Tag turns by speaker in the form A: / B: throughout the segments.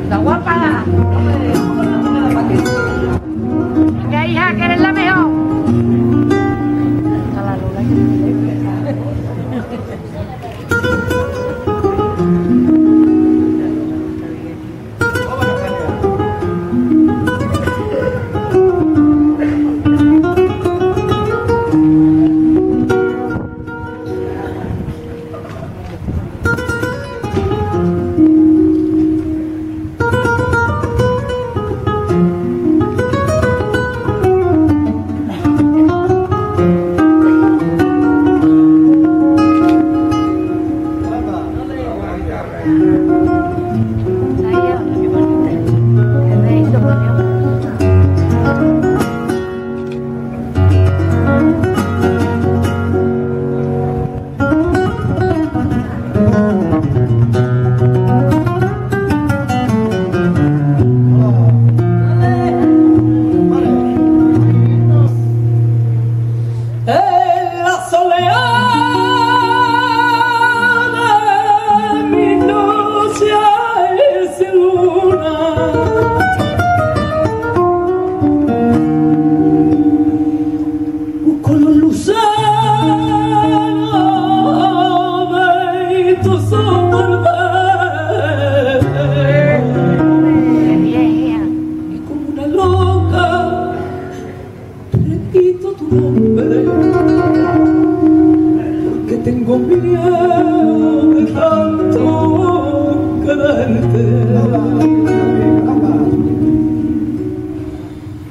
A: La guapa. Venga, hija, que eres la mejor. Está la Lola.
B: Tengo miedo de tanto quererte.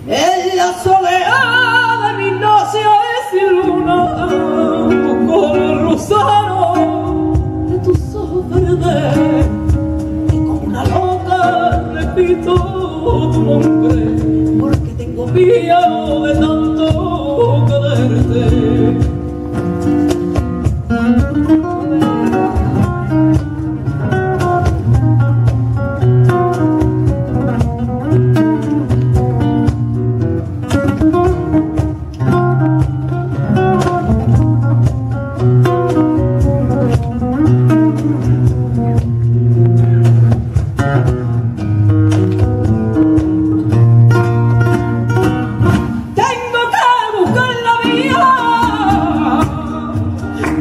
B: En la soledad de mi noche sin luna, con el rosado de tus ojos verdes, y como una loca repito tu nombre, porque tengo miedo de tanto quererte.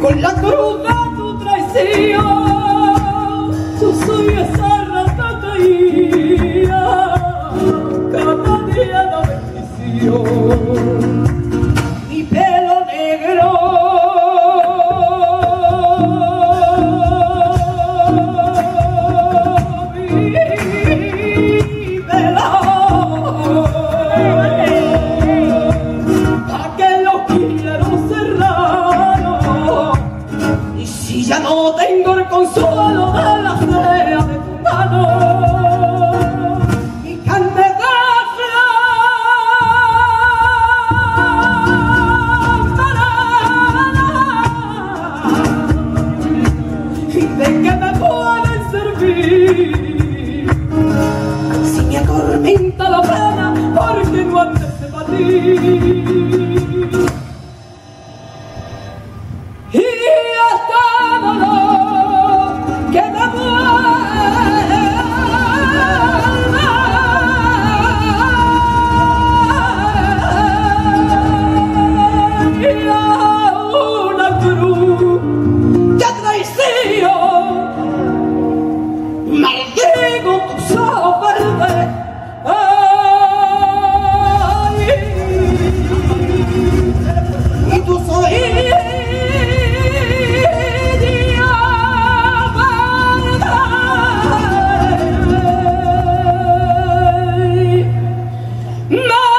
B: Con la cruz de tu traición, yo soy esa rata caída, cada día la bendición. Mi pelo negro, mi pelo, a que lo quiero cerrar. Y ya no tengo el consuelo de la fea de tu mano, mi carne de y de que me pueden servir si me atormenta la pena porque no antes de batir. Maldigo tus ojos verdes, y tus oídos verdes.